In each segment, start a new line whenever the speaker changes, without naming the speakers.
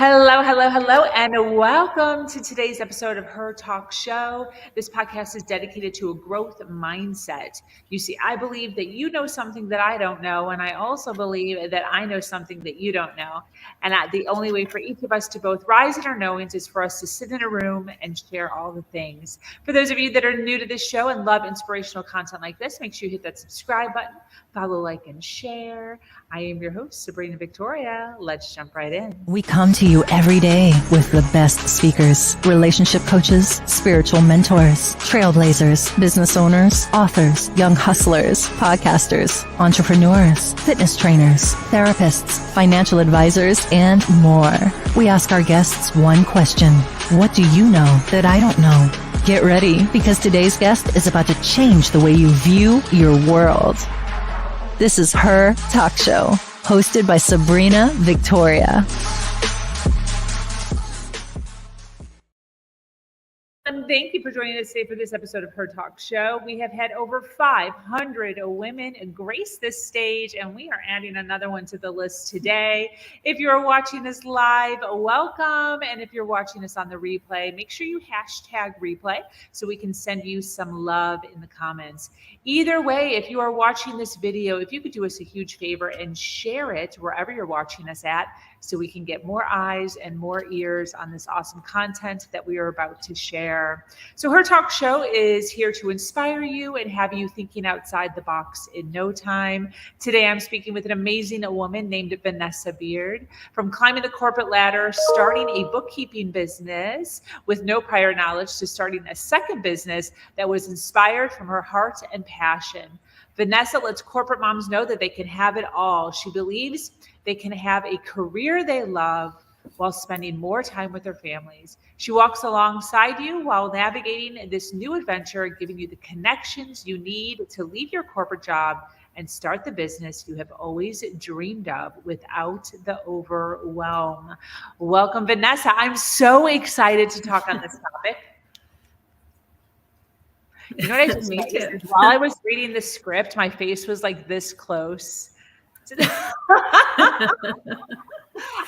Hello, hello, hello, and welcome to today's episode of Her Talk Show. This podcast is dedicated to a growth mindset. You see, I believe that you know something that I don't know, and I also believe that I know something that you don't know. And the only way for each of us to both rise in our knowings is for us to sit in a room and share all the things. For those of you that are new to this show and love inspirational content like this, make sure you hit that subscribe button, follow, like, and share. I am your host, Sabrina Victoria. Let's jump right in.
We come to you every day with the best speakers, relationship coaches, spiritual mentors, trailblazers, business owners, authors, young hustlers, podcasters, entrepreneurs, fitness trainers, therapists, financial advisors, and more. We ask our guests one question. What do you know that I don't know? Get ready, because today's guest is about to change the way you view your world. This is Her Talk Show, hosted by Sabrina Victoria.
And thank you for joining us today for this episode of Her Talk Show. We have had over 500 women grace this stage, and we are adding another one to the list today. If you're watching us live, welcome. And if you're watching us on the replay, make sure you hashtag replay so we can send you some love in the comments. Either way, if you are watching this video, if you could do us a huge favor and share it wherever you're watching us at, so we can get more eyes and more ears on this awesome content that we are about to share. So Her Talk Show is here to inspire you and have you thinking outside the box in no time. Today, I'm speaking with an amazing woman named Vanessa Beard. From climbing the corporate ladder, starting a bookkeeping business with no prior knowledge, to starting a second business that was inspired from her heart and passion. Vanessa lets corporate moms know that they can have it all. She believes they can have a career they love while spending more time with their families. She walks alongside you while navigating this new adventure, giving you the connections you need to leave your corporate job and start the business you have always dreamed of without the overwhelm. Welcome, Vanessa. I'm so excited to talk on this topic. You know what I just
Me too.
While I was reading the script, my face was like this close.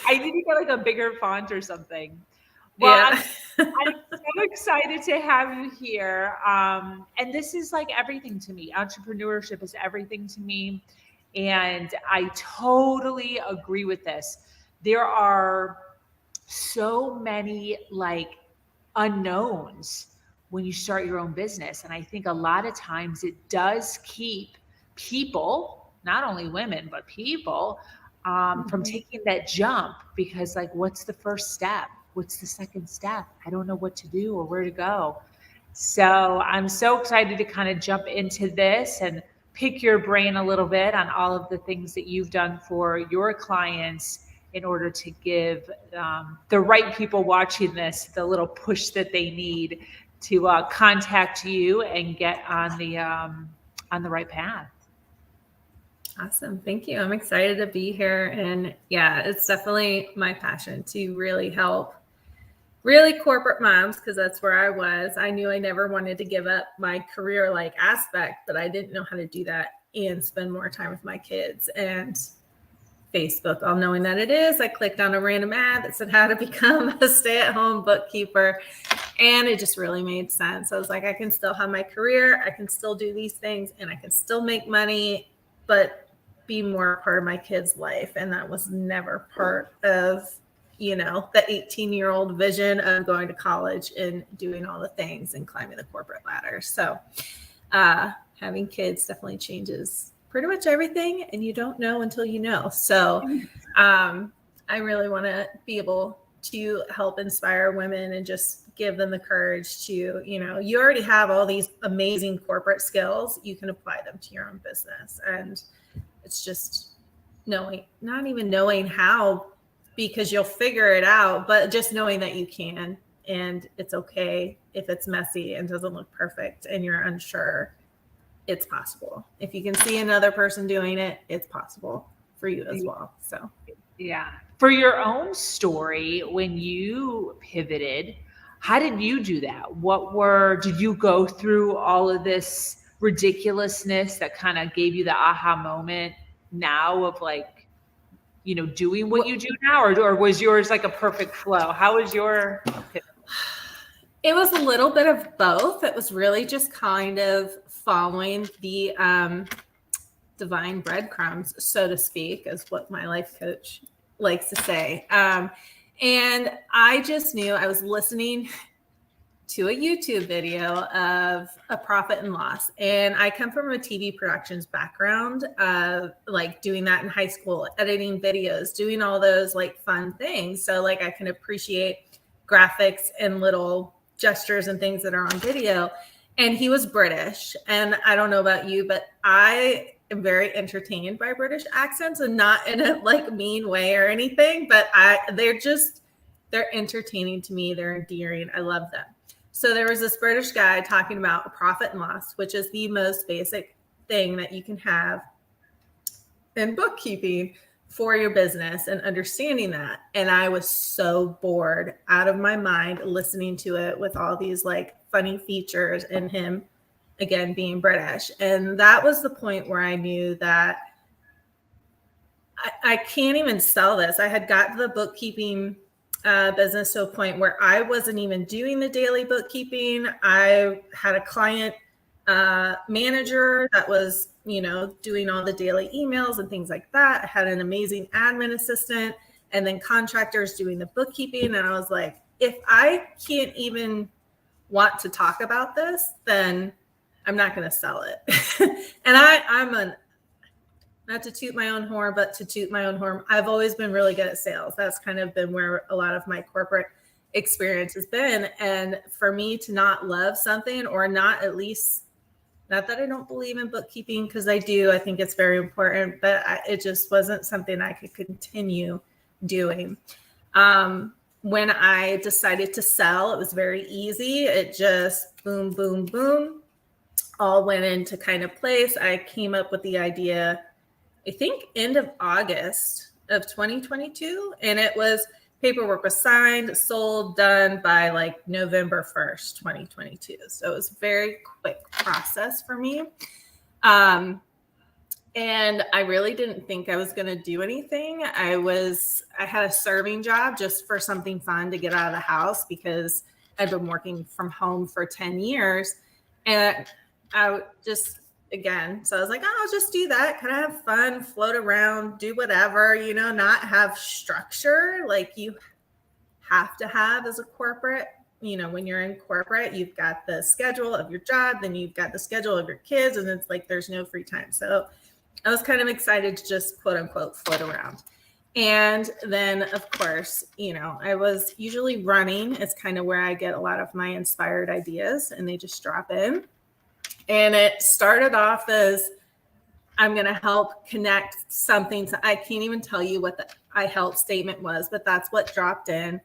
I need to get like a bigger font or something. Well,
Yeah.
I'm so excited to have you here. And this is like everything to me. Entrepreneurship is everything to me. And I totally agree with this. There are so many like unknowns when you start your own business. And I think a lot of times it does keep people, not only women, but people, from taking that jump, because like, what's the first step? What's the second step? I don't know what to do or where to go. So I'm so excited to kind of jump into this and pick your brain a little bit on all of the things that you've done for your clients in order to give the right people watching this the little push that they need to contact you and get on the right path.
Awesome. Thank you. I'm excited to be here. And yeah, it's definitely my passion to really help really corporate moms, because that's where I was. I knew I never wanted to give up my career like aspect, but I didn't know how to do that and spend more time with my kids. And Facebook, all knowing that it is, I clicked on a random ad that said how to become a stay-at-home bookkeeper. And it just really made sense. I was like, I can still have my career, I can still do these things, and I can still make money, but be more part of my kid's life. And that was never part of, the 18-year-old vision of going to college and doing all the things and climbing the corporate ladder. So having kids definitely changes pretty much everything, and you don't know until you know. So I really want to be able to help inspire women and just give them the courage to, you already have all these amazing corporate skills. You can apply them to your own business. And it's just not even knowing how, because you'll figure it out, but just knowing that you can, and it's okay if it's messy and doesn't look perfect and you're unsure. It's possible. If you can see another person doing it, it's possible for you as well. So,
yeah. For your own story, when you pivoted, how did you do that? Did you go through all of this ridiculousness that kind of gave you the aha moment now of like, doing what you do now, or was yours like a perfect flow? How was your pivot?
It was a little bit of both. It was really just kind of following the divine breadcrumbs, so to speak, is what my life coach likes to say. And I just knew I was listening to a YouTube video of a profit and loss. And I come from a TV productions background, like doing that in high school, editing videos, doing all those like fun things. So like I can appreciate graphics and little gestures and things that are on video. And he was British. And I don't know about you, but I am very entertained by British accents, and not in a like mean way or anything, but they're entertaining to me. They're endearing. I love them. So there was this British guy talking about a profit and loss, which is the most basic thing that you can have in bookkeeping for your business, and understanding that. And I was so bored out of my mind listening to it with all these like funny features and him again being British. And that was the point where I knew that I can't even sell this. I had got the bookkeeping business to a point where I wasn't even doing the daily bookkeeping. I had a client manager that was, doing all the daily emails and things like that. I had an amazing admin assistant, and then contractors doing the bookkeeping. And I was like, if I can't even want to talk about this, then I'm not going to sell it. And I'm not to toot my own horn, but to toot my own horn, I've always been really good at sales. That's kind of been where a lot of my corporate experience has been. And for me to not love something, or not at least, not that I don't believe in bookkeeping, because I do, I think it's very important, but it just wasn't something I could continue doing. When I decided to sell, it was very easy. It just boom, boom, boom, all went into kind of place. I came up with the idea, I think end of August of 2022. And it was, paperwork was signed, sold, done by like November 1st, 2022. So it was a very quick process for me. And I really didn't think I was going to do anything. I had a serving job just for something fun to get out of the house, because I'd been working from home for 10 years. And I just, again, so I was like, oh, I'll just do that. Kind of have fun, float around, do whatever, not have structure like you have to have as a corporate. When you're in corporate, you've got the schedule of your job, then you've got the schedule of your kids, and it's like there's no free time. So I was kind of excited to just quote unquote float around. And then of course, I was usually running. It's kind of where I get a lot of my inspired ideas, and they just drop in. And it started off as, I'm going to help connect something to, I can't even tell you what the I help statement was, but that's what dropped in.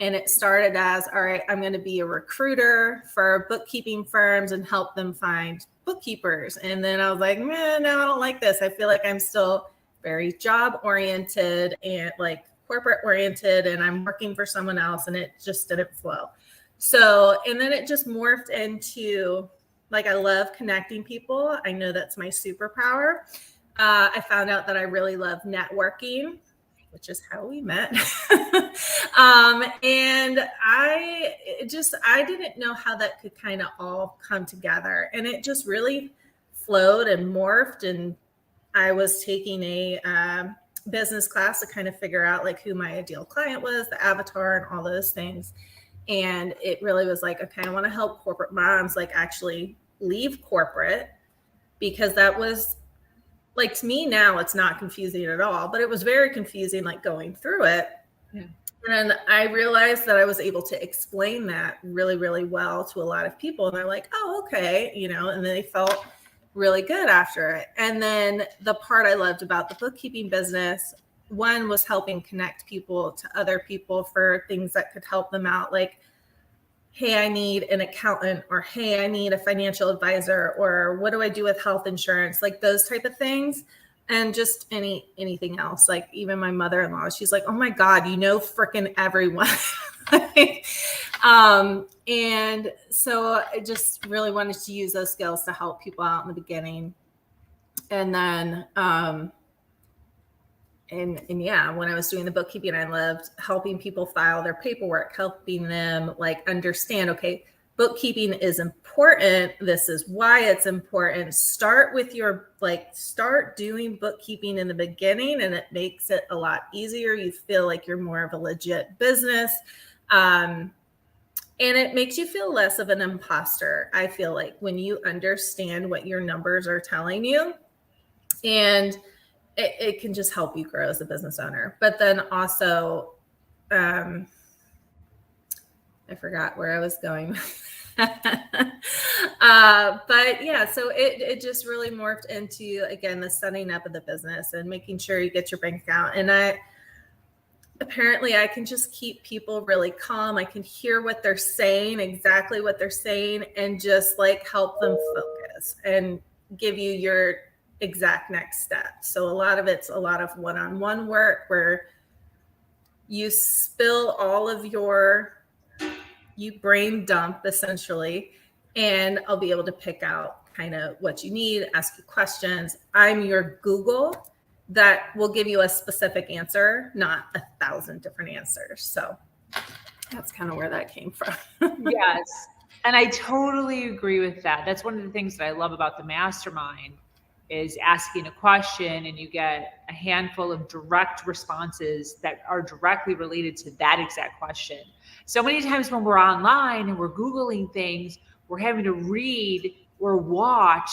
And it started as, all right, I'm going to be a recruiter for bookkeeping firms and help them find bookkeepers. And then I was like, man, no, I don't like this. I feel like I'm still very job oriented and like corporate oriented, and I'm working for someone else, and it just didn't flow. So, and then it just morphed into, like, I love connecting people. I know that's my superpower. I found out that I really love networking, which is how we met. And I didn't know how that could kind of all come together. And it just really flowed and morphed. And I was taking a business class to kind of figure out like who my ideal client was, the avatar, and all those things. And it really was like, okay, I want to help corporate moms like actually leave corporate, because that was like, to me now it's not confusing at all, but it was very confusing like going through it. Yeah. And I realized that I was able to explain that really, really well to a lot of people. And they're like, oh, okay. And then they felt really good after it. And then the part I loved about the bookkeeping business, one was helping connect people to other people for things that could help them out. Like, hey, I need an accountant, or hey, I need a financial advisor, or what do I do with health insurance? Like those type of things. And just anything else. Like even my mother-in-law, she's like, oh my God, freaking everyone. And so I just really wanted to use those skills to help people out in the beginning. And then and yeah, when I was doing the bookkeeping, I loved helping people file their paperwork, helping them like understand, okay, bookkeeping is important. This is why it's important. Start doing bookkeeping in the beginning, and it makes it a lot easier. You feel like you're more of a legit business. And it makes you feel less of an imposter. I feel like when you understand what your numbers are telling you, and it can just help you grow as a business owner. But then also, I forgot where I was going. But yeah, so it just really morphed into, again, the setting up of the business and making sure you get your bank account. And apparently I can just keep people really calm. I can hear what they're saying, exactly what they're saying, and just like help them focus and give you your exact next step. So a lot of it's a lot of one-on-one work where you spill all of you brain dump essentially, and I'll be able to pick out kind of what you need, ask you questions. I'm your Google that will give you a specific answer, not 1,000 different answers. So that's kind of where that came from.
Yes. And I totally agree with that. That's one of the things that I love about the mastermind is asking a question and you get a handful of direct responses that are directly related to that exact question. So many times when we're online and we're Googling things, we're having to read or watch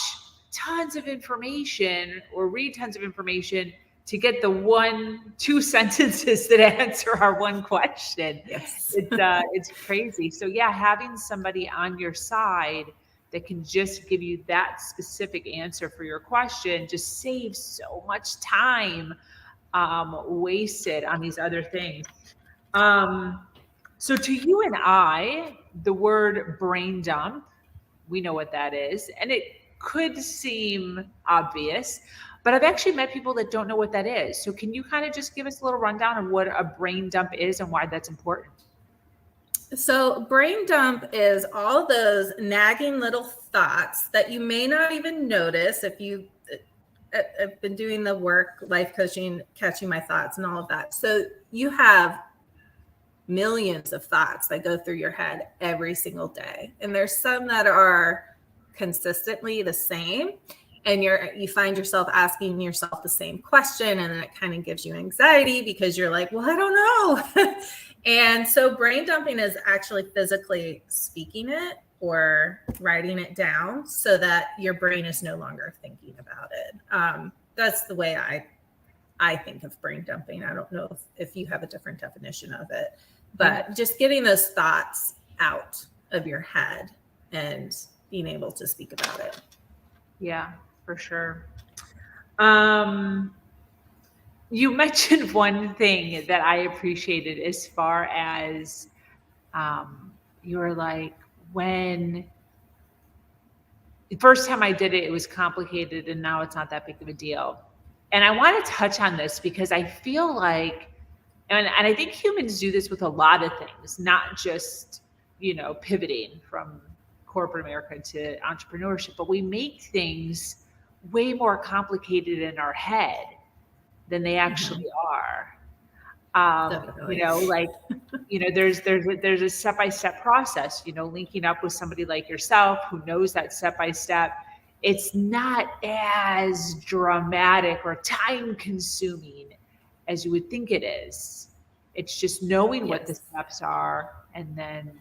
tons of information or read tons of information to get the 1-2 sentences that answer our one question.
Yes.
It's crazy. So yeah, having somebody on your side that can just give you that specific answer for your question just saves so much time wasted on these other things. So to you and I, the word brain dump, we know what that is. And it could seem obvious, but I've actually met people that don't know what that is. So can you kind of just give us a little rundown of what a brain dump is and why that's important?
So brain dump is all those nagging little thoughts that you may not even notice if I've been doing the work, life coaching, catching my thoughts and all of that. So you have millions of thoughts that go through your head every single day. And there's some that are consistently the same. And you find yourself asking yourself the same question. And then it kind of gives you anxiety because you're like, well, I don't know. And so brain dumping is actually physically speaking it or writing it down so that your brain is no longer thinking about it. That's the way I think of brain dumping. I don't know if you have a different definition of it, but just getting those thoughts out of your head and being able to speak about it.
Yeah, for sure. You mentioned one thing that I appreciated as far as you were like, when the first time I did it, it was complicated and now it's not that big of a deal. And I want to touch on this because I feel like, and I think humans do this with a lot of things, not just, pivoting from corporate America to entrepreneurship, but we make things way more complicated in our head than they actually are. There's a step-by-step process, linking up with somebody like yourself who knows that step-by-step. It's not as dramatic or time consuming as you would think it is. It's just knowing what the steps are and then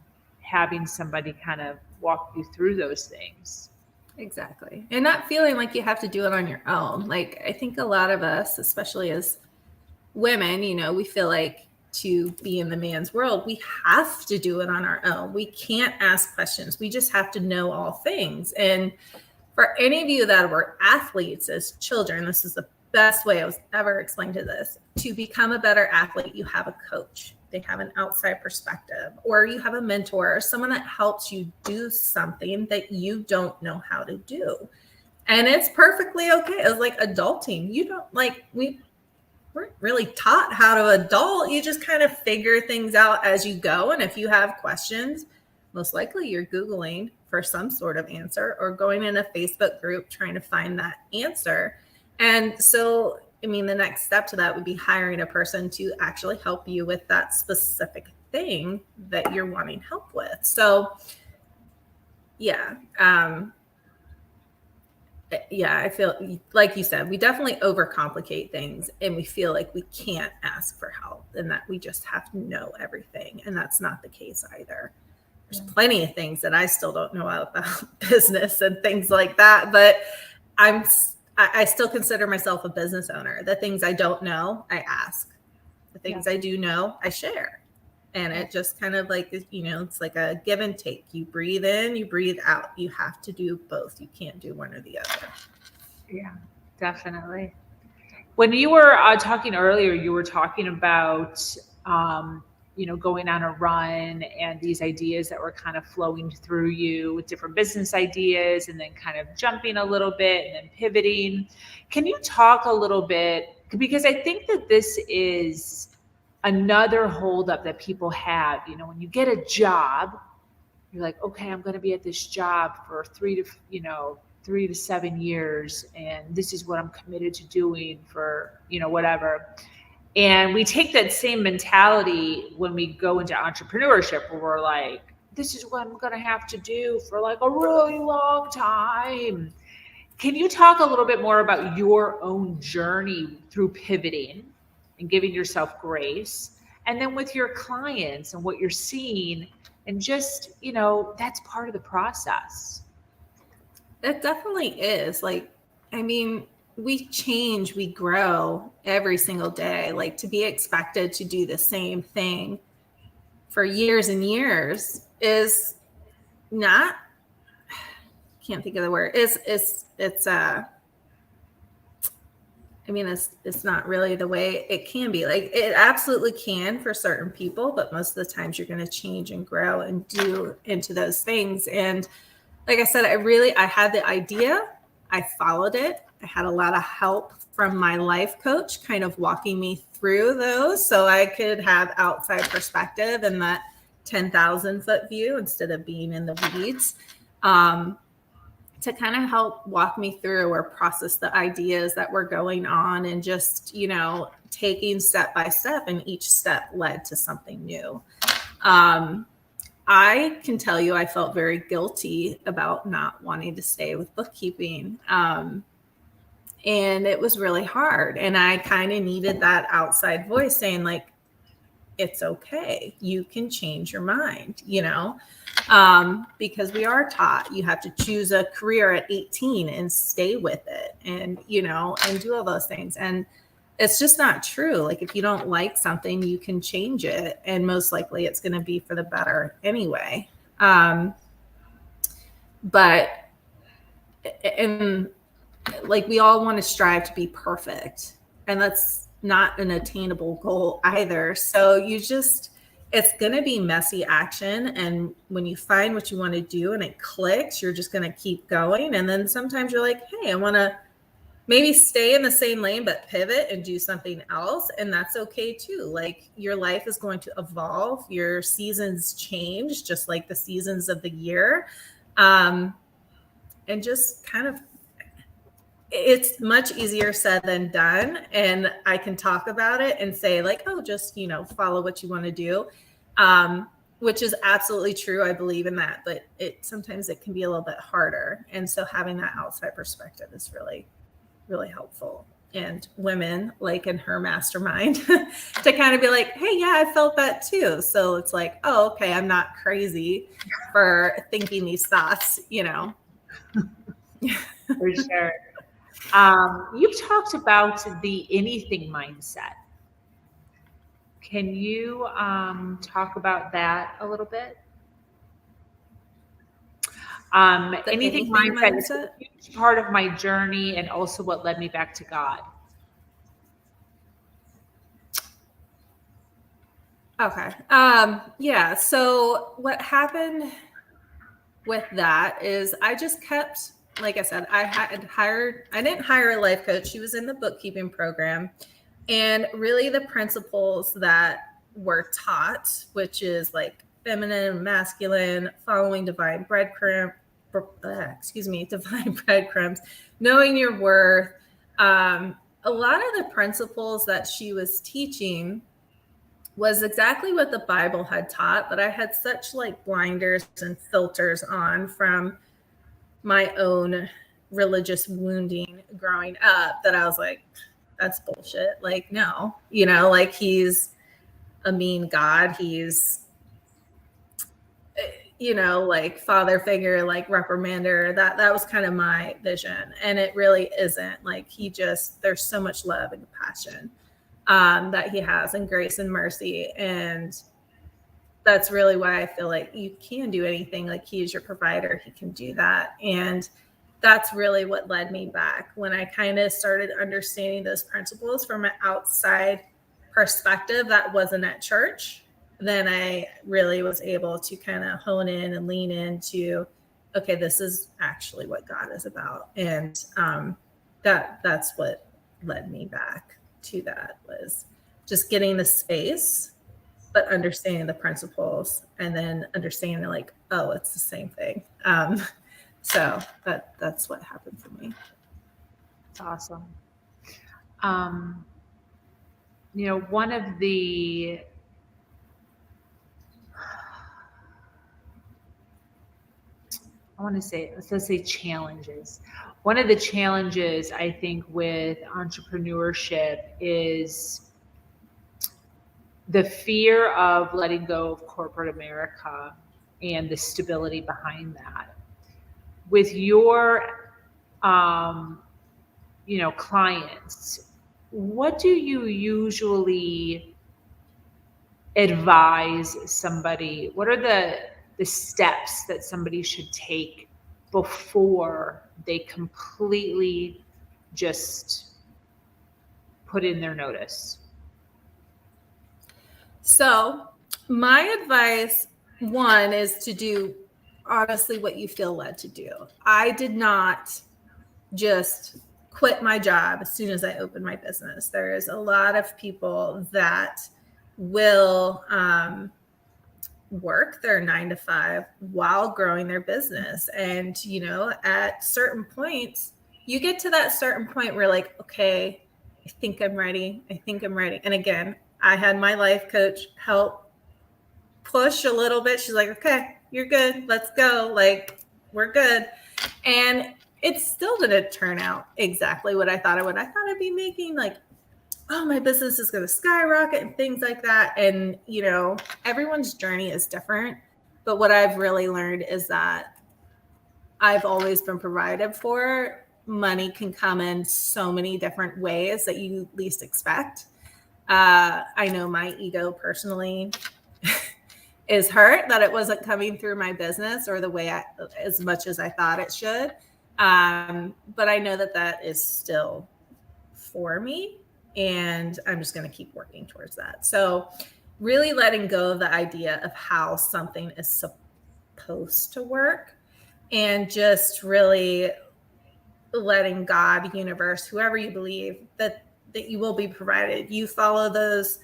having somebody kind of walk you through those things.
Exactly. And not feeling like you have to do it on your own. Like, I think a lot of us, especially as women, we feel like to be in the man's world, we have to do it on our own. We can't ask questions. We just have to know all things. And for any of you that were athletes as children, this is the best way I was ever explained to this. To become a better athlete, you have a coach. They have an outside perspective, or you have a mentor or someone that helps you do something that you don't know how to do. And it's perfectly okay. It's like adulting. We weren't really taught how to adult. You just kind of figure things out as you go. And if you have questions, most likely you're Googling for some sort of answer or going in a Facebook group trying to find that answer. And so I mean, the next step to that would be hiring a person to actually help you with that specific thing that you're wanting help with. So yeah. Yeah, I feel like you said, we definitely overcomplicate things and we feel like we can't ask for help and that we just have to know everything. And that's not the case either. There's plenty of things that I still don't know about business and things like that, but I still consider myself a business owner. The things I don't know, I ask. The things I do know, I share. And it just kind of like, it's like a give and take. You breathe in, you breathe out. You have to do both. You can't do one or the other.
Yeah, definitely. When you were talking earlier, you were talking about, going on a run and these ideas that were kind of flowing through you with different business ideas and then kind of jumping a little bit and then pivoting. Can you talk a little bit? Because I think that this is another holdup that people have. When you get a job, you're like, okay, I'm going to be at this job for 3 to 7 years, and this is what I'm committed to doing for whatever. And we take that same mentality when we go into entrepreneurship, where we're like, this is what I'm going to have to do for like a really long time. Can you talk a little bit more about your own journey through pivoting and giving yourself grace, and then with your clients and what you're seeing, and just, that's part of the process?
It definitely is. Like, I mean, we change, we grow every single day. Like, to be expected to do the same thing for years and years is not, can't think of the word. It's not really the way it can be. Like, it absolutely can for certain people, but most of the times you're going to change and grow and do into those things. And like I said, I had the idea, I followed it. I had a lot of help from my life coach kind of walking me through those so I could have outside perspective and that 10,000 foot view instead of being in the weeds. To kind of help walk me through or process the ideas that were going on and just, taking step by step, and each step led to something new. I can tell you, I felt very guilty about not wanting to stay with bookkeeping. And it was really hard. And I kind of needed that outside voice saying like, it's okay. You can change your mind, because we are taught you have to choose a career at 18 and stay with it and, and do all those things. And it's just not true. Like, if you don't like something, you can change it. And most likely it's going to be for the better anyway. But we all want to strive to be perfect. And that's not an attainable goal either. So it's going to be messy action. And when you find what you want to do and it clicks, you're just going to keep going. And then sometimes you're like, hey, I want to maybe stay in the same lane, but pivot and do something else. And that's okay too. Like, your life is going to evolve. Your seasons change, just like the seasons of the year. And just kind of, it's much easier said than done. And I can talk about it and say like, oh, just, follow what you want to do. Which is absolutely true. I believe in that, but sometimes it can be a little bit harder. And so having that outside perspective is really, really helpful. And women, like in her mastermind, to kind of be like, hey, yeah, I felt that too. So it's like, oh, okay, I'm not crazy for thinking these thoughts,
For sure. You've talked about the anything mindset. Can you talk about that a little bit? Anything mindset is a huge part of my journey and also what led me back to God.
Okay. Yeah. So what happened with that is I just kept, like I said, I didn't hire a life coach. She was in the bookkeeping program. And really the principles that were taught, which is like feminine, masculine, following divine breadcrumbs, knowing your worth, a lot of the principles that she was teaching was exactly what the Bible had taught, but I had such like blinders and filters on from my own religious wounding growing up that I was like, that's bullshit. Like, no, like he's a mean God. He's, like father figure, like reprimander. That was kind of my vision. And it really isn't. Like there's so much love and compassion that he has, and grace and mercy. And that's really why I feel like you can do anything. Like he is your provider. He can do that. And that's really what led me back when I kind of started understanding those principles from an outside perspective that wasn't at church. Then I really was able to kind of hone in and lean into, okay, this is actually what God is about. And that's what led me back to that, was just getting the space, but understanding the principles, and then understanding like, oh, it's the same thing. So that's what happened for me.
It's awesome. One of the let's say challenges. One of the challenges I think with entrepreneurship is the fear of letting go of corporate America and the stability behind that. With your, clients, what do you usually advise somebody? What are the steps that somebody should take before they completely just put in their notice?
So my advice, one, is to do honestly what you feel led to do. I did not just quit my job as soon as I opened my business. There is a lot of people that will work their 9 to 5 while growing their business. And, at certain points, you get to that certain point where like, okay, I think I'm ready. And again, I had my life coach help push a little bit. She's like, okay, you're good. Let's go. Like, we're good. And it still didn't turn out exactly what I thought it would. I thought I'd be making like, oh, my business is going to skyrocket and things like that. And, everyone's journey is different. But what I've really learned is that I've always been provided for. Money can come in so many different ways that you least expect. I know my ego personally is hurt that it wasn't coming through my business or the way as much as I thought it should. But I know that is still for me, and I'm just going to keep working towards that. So really letting go of the idea of how something is supposed to work, and just really letting God, universe, whoever you believe, that you will be provided. You follow those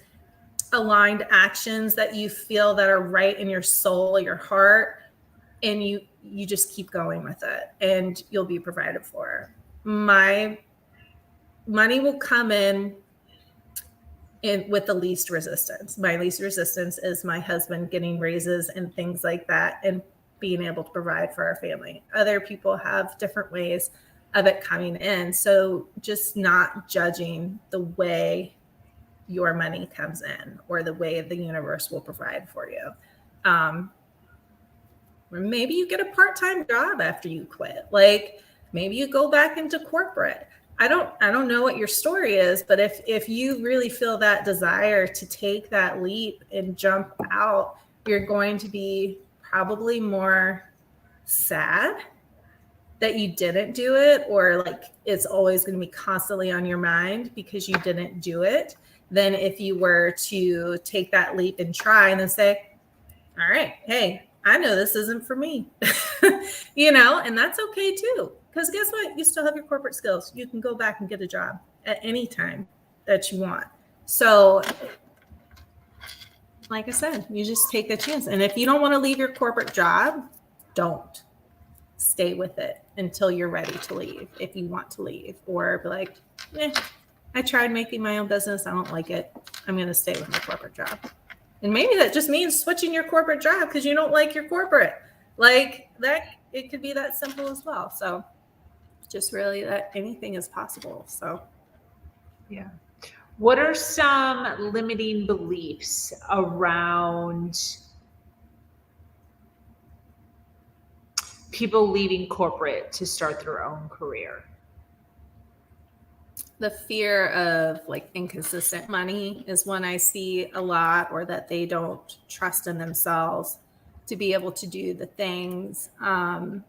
aligned actions that you feel that are right in your soul, your heart, and you just keep going with it, and you'll be provided for. My money will come in with the least resistance. My least resistance is my husband getting raises and things like that, and being able to provide for our family. Other people have different ways of it coming in. So just not judging the way your money comes in or the way the universe will provide for you. Or maybe you get a part-time job after you quit. Like maybe you go back into corporate. I don't know what your story is, but if you really feel that desire to take that leap and jump out, you're going to be probably more sad that you didn't do it, or like it's always going to be constantly on your mind because you didn't do it, than if you were to take that leap and try and then say, all right, hey, I know this isn't for me, and that's okay too. Because guess what? You still have your corporate skills. You can go back and get a job at any time that you want. So like I said, you just take a chance. And if you don't want to leave your corporate job, don't. Stay with it until you're ready to leave, if you want to leave, or be like, I tried making my own business. I don't like it. I'm going to stay with my corporate job. And maybe that just means switching your corporate job because you don't like your corporate. Like that, it could be that simple as well. So just really that anything is possible. So
yeah. What are some limiting beliefs around people leaving corporate to start their own career?
the fear of like inconsistent money is one I see a lot, or that they don't trust in themselves to be able to do the things. Trying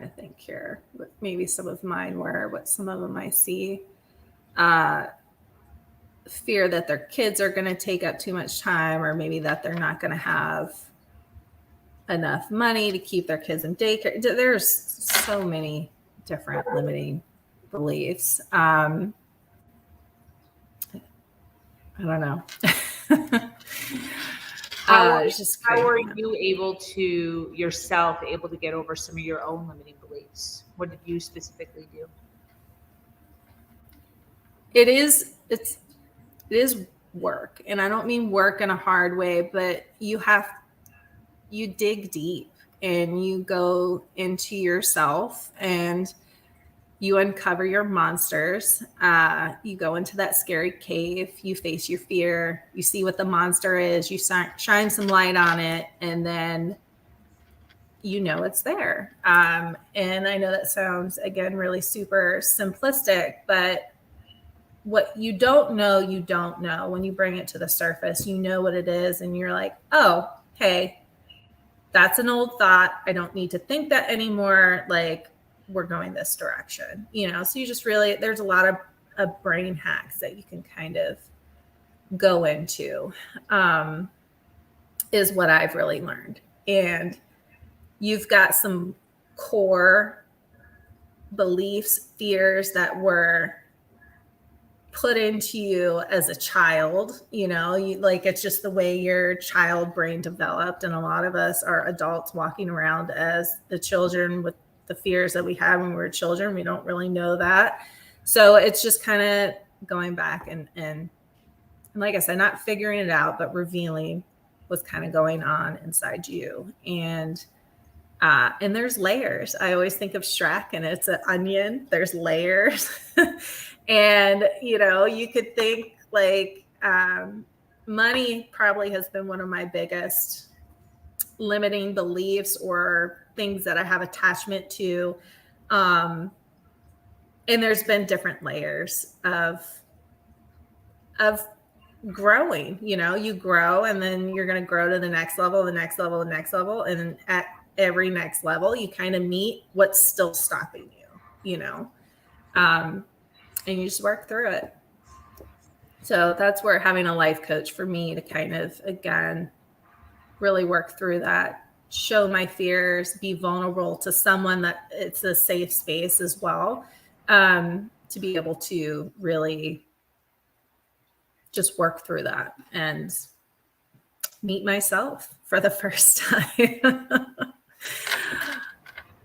to think here what maybe some of mine were, what some of them I see. Fear that their kids are going to take up too much time, or maybe that they're not going to have enough money to keep their kids in daycare. There's so many different limiting beliefs. I don't know.
How
just
are you able to get over some of your own limiting beliefs? What did you specifically do?
It is work, and I don't mean work in a hard way, but you dig deep and you go into yourself and you uncover your monsters. You go into that scary cave, you face your fear, you see what the monster is, you shine some light on it, and then you know it's there. And I know that sounds, again, really super simplistic, but what you don't know when you bring it to the surface. You know what it is, and you're like, oh, hey, that's an old thought. I don't need to think that anymore. Like, we're going this direction, so you just really, there's a lot of brain hacks that you can kind of go into, is what I've really learned. And you've got some core beliefs, fears that were put into you as a child, like it's just the way your child brain developed. And a lot of us are adults walking around as the children with the fears that we had when we were children. We don't really know that. So it's just kind of going back and like I said, not figuring it out, but revealing what's kind of going on inside you. And there's layers. I always think of Shrek, and it's an onion. There's layers. And, you could think like money probably has been one of my biggest limiting beliefs or things that I have attachment to. And there's been different layers of growing. You grow, and then you're going to grow to the next level, the next level, the next level. And at every next level, you kind of meet what's still stopping you, and you just work through it. So that's where having a life coach for me to kind of, again, really work through that, show my fears, be vulnerable to someone that it's a safe space as well, to be able to really just work through that and meet myself for the first time.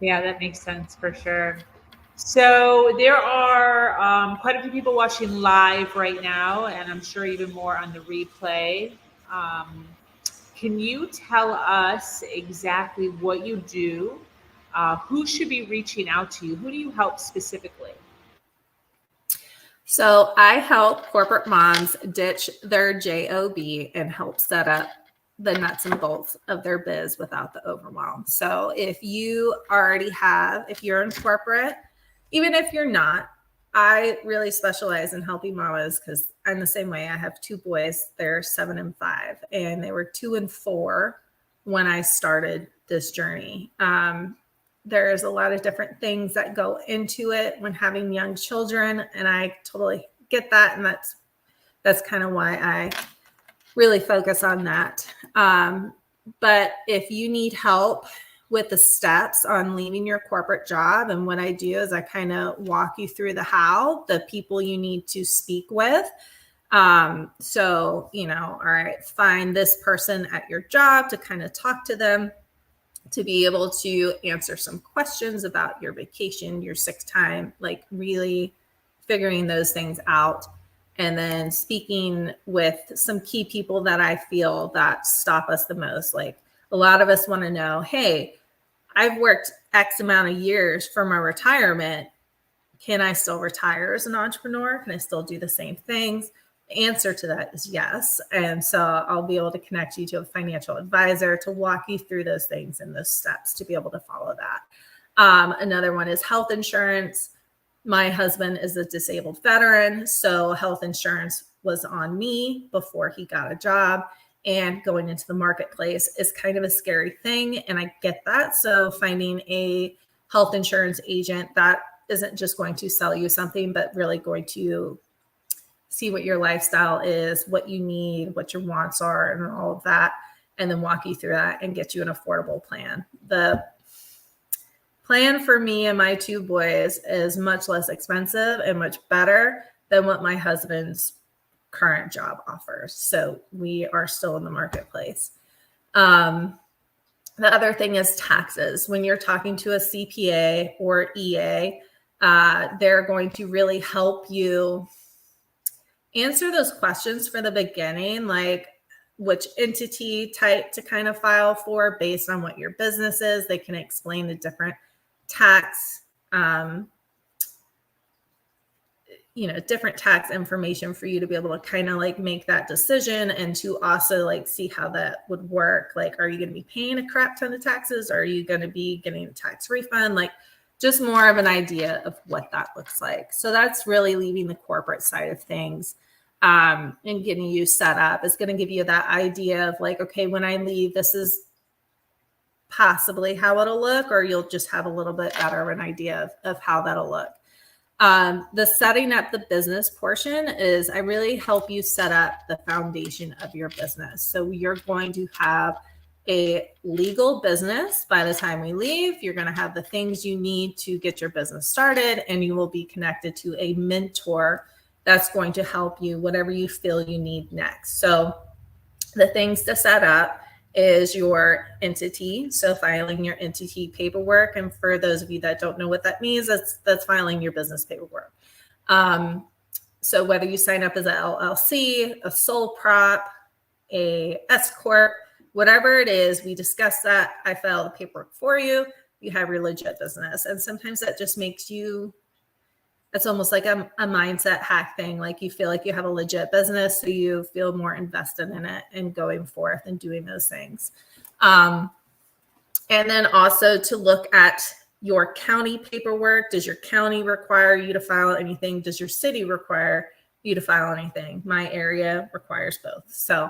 Yeah, that makes sense for sure. So there are quite a few people watching live right now, and I'm sure even more on the replay. Can you tell us exactly what you do? Who should be reaching out to you? Who do you help specifically?
So I help corporate moms ditch their job and help set up the nuts and bolts of their biz without the overwhelm. So if you're in corporate, even if you're not, I really specialize in helping mamas because I'm the same way. I have two boys. They're 7 and 5, and they were 2 and 4 when I started this journey. There's a lot of different things that go into it when having young children, and I totally get that. And that's kind of why I really focus on that. But if you need help with the steps on leaving your corporate job, and what I do is I kind of walk you through the how, the people you need to speak with. So, all right, find this person at your job to kind of talk to them. to be able to answer some questions about your vacation, your sick time, like really figuring those things out. And then speaking with some key people that I feel that stop us the most. Like a lot of us want to know, hey, I've worked X amount of years for my retirement. Can I still retire as an entrepreneur? Can I still do the same things? The answer to that is yes. And so I'll be able to connect you to a financial advisor to walk you through those things and those steps to be able to follow that. Another one is health insurance. My husband is a disabled veteran, so health insurance was on me before he got a job. And going into the marketplace is kind of a scary thing, and I get that. So finding a health insurance agent that isn't just going to sell you something, but really going to see what your lifestyle is, what you need, what your wants are, and all of that, and then walk you through that and get you an affordable plan. The plan for me and my two boys is much less expensive and much better than what my husband's current job offers. So we are still in the marketplace. The other thing is taxes. When you're talking to a CPA or EA, they're going to really help you answer those questions for the beginning, like which entity type to kind of file for based on what your business is. They can explain the different tax, different tax information for you to be able to kind of like make that decision and to also like see how that would work. Like, are you going to be paying a crap ton of taxes? Or are you going to be getting a tax refund? Like just more of an idea of what that looks like. So that's really leaving the corporate side of things and getting you set up. It's going to give you that idea of like, okay, when I leave, this is possibly how it'll look, or you'll just have a little bit better of an idea of how that'll look. The setting up the business portion is I really help you set up the foundation of your business. So you're going to have a legal business by the time we leave. You're going to have the things you need to get your business started, and you will be connected to a mentor that's going to help you whatever you feel you need next. So the things to set up is your entity. So filing your entity paperwork. And for those of you that don't know what that means, that's filing your business paperwork. So whether you sign up as an LLC, a sole prop, a S corp, whatever it is, we discuss that. I file the paperwork for you. You have your legit business. And sometimes that just makes you, it's almost like a mindset hack thing. Like you feel like you have a legit business, so you feel more invested in it and going forth and doing those things. And then also to look at your county paperwork. Does your county require you to file anything? Does your city require you to file anything? My area requires both. So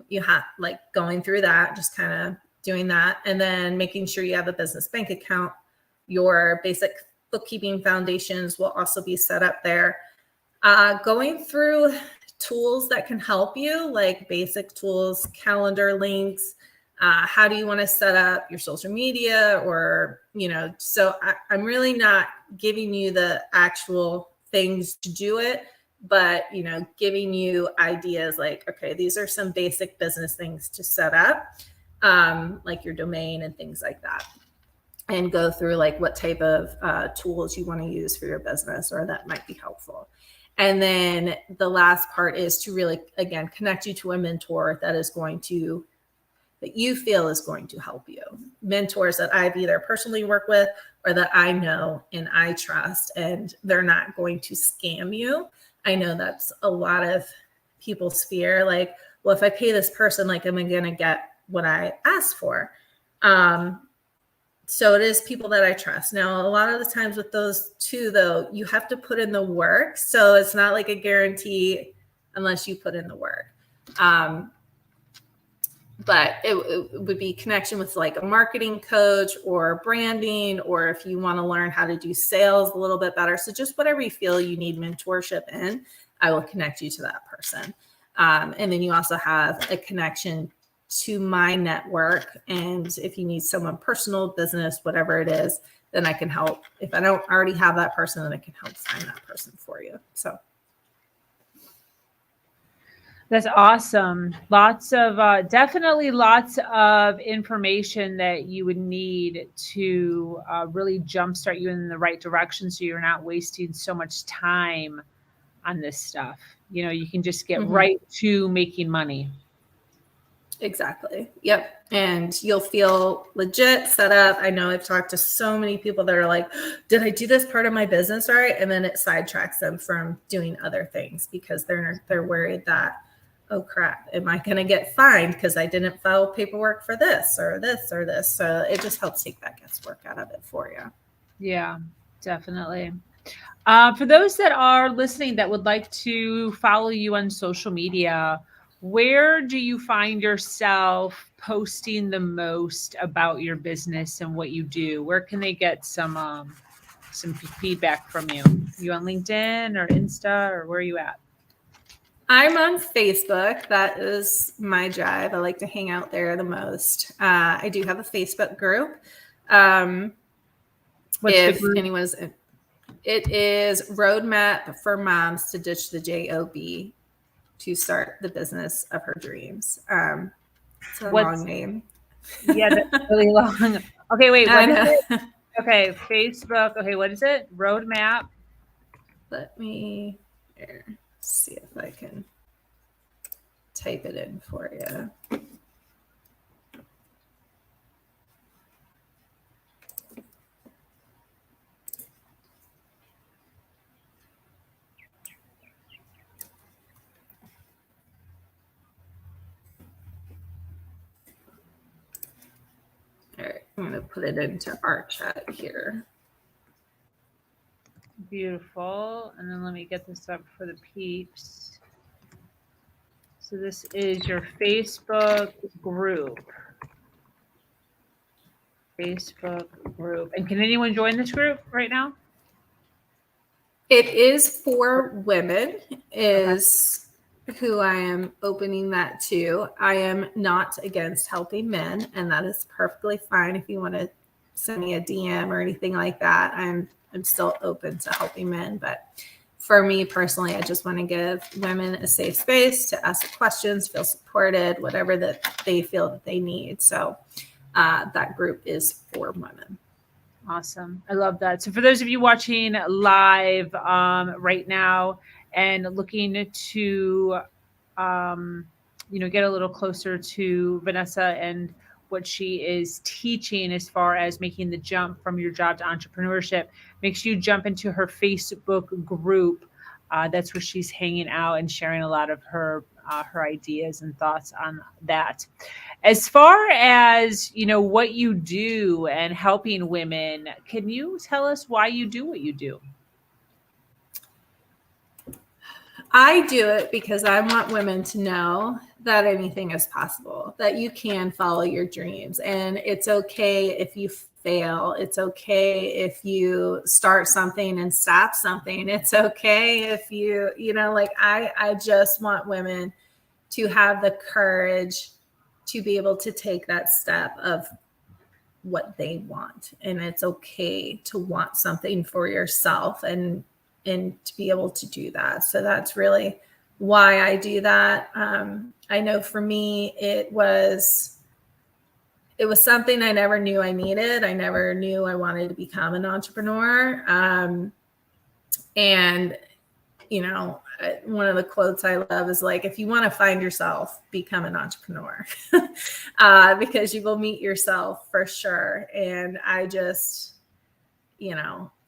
you have like going through that, just kind of doing that, and then making sure you have a business bank account. Your basic bookkeeping foundations will also be set up there. Going through tools that can help you, like basic tools, calendar links. How do you want to set up your social media, or, so I'm really not giving you the actual things to do it, but, giving you ideas like, okay, these are some basic business things to set up, like your domain and things like that. And go through like what type of tools you want to use for your business, or that might be helpful. And then the last part is to really, again, connect you to a mentor that you feel is going to help you. Mentors that I've either personally worked with or that I know and I trust, and they're not going to scam you. I know that's a lot of people's fear. Like, well, if I pay this person, like, am I going to get what I asked for? So it is people that I trust. Now, a lot of the times with those two, though, you have to put in the work. So it's not like a guarantee unless you put in the work. But it would be connection with like a marketing coach or branding, or if you want to learn how to do sales a little bit better. So just whatever you feel you need mentorship in, I will connect you to that person. And then you also have a connection to my network. And if you need someone personal, business, whatever it is, then I can help. If I don't already have that person, then I can help find that person for you. So.
That's awesome. Definitely lots of information that you would need to really jumpstart you in the right direction so you're not wasting so much time on this stuff. You can just get right to making money.
Exactly. Yep. And you'll feel legit set up. I know I've talked to so many people that are like, did I do this part of my business right? And then it sidetracks them from doing other things because they're worried that, oh crap, am I going to get fined because I didn't file paperwork for this or this or this? So it just helps take that guesswork out of it for you.
Yeah, definitely. For those that are listening that would like to follow you on social media, where do you find yourself posting the most about your business and what you do? Where can they get some feedback from you? You on LinkedIn or Insta, or where are you at?
I'm on Facebook. That is my drive. I like to hang out there the most. I do have a Facebook group.
What's the
If
group?
anyone's, it is Roadmap for Moms to Ditch the Job to start the business of her dreams. It's a long name.
Yeah, that's really long. Okay, wait,
I
what is
know.
it? Okay, Facebook. Okay, what is it? Roadmap.
Let me see if I can type it in for you. All right, I'm going to put it into our chat here.
Beautiful. And then let me get this up for the peeps. So this is your Facebook group. Facebook group. And can anyone join this group right now?
It is for women, is who I am opening that to. I am not against helping men, and that is perfectly fine. If you want to send me a DM or anything like that, I'm still open to helping men. But for me personally, I just want to give women a safe space to ask questions, feel supported, whatever that they feel that they need. So that group is for women.
Awesome. I love that. So for those of you watching live right now and looking to, get a little closer to Vanessa and what she is teaching as far as making the jump from your job to entrepreneurship, make sure you jump into her Facebook group. That's where she's hanging out and sharing a lot of her ideas and thoughts on that. As far as what you do and helping women, can you tell us why you do what you do?
I do it because I want women to know that anything is possible, that you can follow your dreams, and it's okay if you fail. It's okay if you start something and stop something. It's okay if I just want women to have the courage to be able to take that step of what they want. And it's okay to want something for yourself and to be able to do that. So that's really why I do that. I know for me, it was something I never knew I needed. I never knew I wanted to become an entrepreneur. And one of the quotes I love is like, if you want to find yourself, become an entrepreneur, because you will meet yourself for sure. And I just,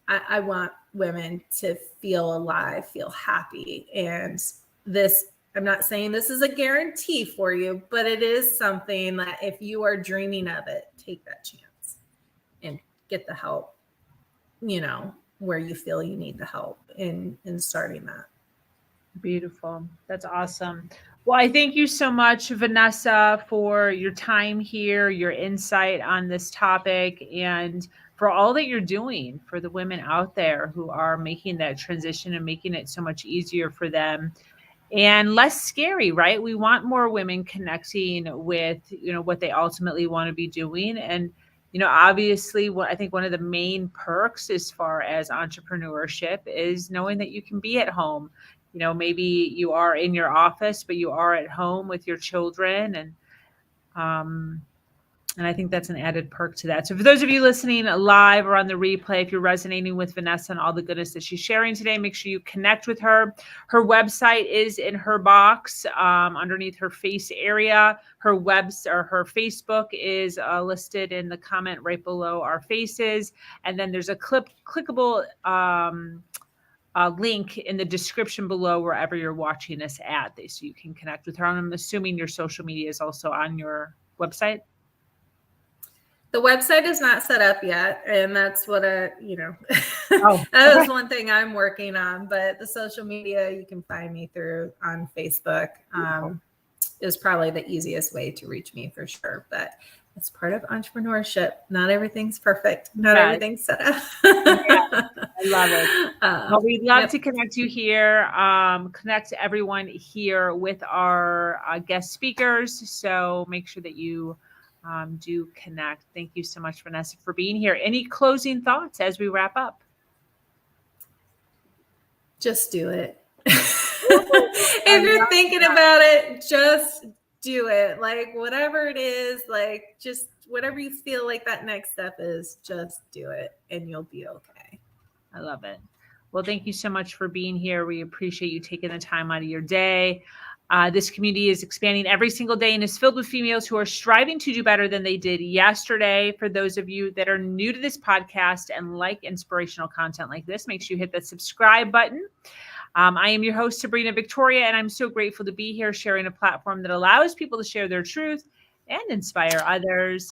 I want women to feel alive, feel happy. And I'm not saying this is a guarantee for you, but it is something that if you are dreaming of it, take that chance and get the help, where you feel you need the help in starting that.
Beautiful. That's awesome. Well, I thank you so much, Vanessa, for your time here, your insight on this topic, and for all that you're doing for the women out there who are making that transition and making it so much easier for them and less scary, right? We want more women connecting with, what they ultimately want to be doing. And, obviously I think one of the main perks as far as entrepreneurship is knowing that you can be at home, maybe you are in your office, but you are at home with your children. And I think that's an added perk to that. So for those of you listening live or on the replay, if you're resonating with Vanessa and all the goodness that she's sharing today, make sure you connect with her. Her website is in her box underneath her face area. Her Facebook is listed in the comment right below our faces. And then there's a clickable link in the description below wherever you're watching this at, so you can connect with her. And I'm assuming your social media is also on your website.
The website is not set up yet, and that's what that is one thing I'm working on. But the social media you can find me through on Facebook is probably the easiest way to reach me for sure. But it's part of entrepreneurship. Not everything's perfect. Not everything's set up.
I love it. Well, we'd love to connect you here, connect everyone here with our guest speakers. So make sure that you do connect. Thank you so much, Vanessa, for being here. Any closing thoughts as we wrap up?
Just do it. If you're thinking about it, just do it. Like whatever it is, like just whatever you feel like that next step is, just do it and you'll be okay.
I love it. Well, thank you so much for being here. We appreciate you taking the time out of your day. This community is expanding every single day and is filled with females who are striving to do better than they did yesterday. For those of you that are new to this podcast and like inspirational content like this, make sure you hit the subscribe button. I am your host, Sabrina Victoria, and I'm so grateful to be here sharing a platform that allows people to share their truth and inspire others.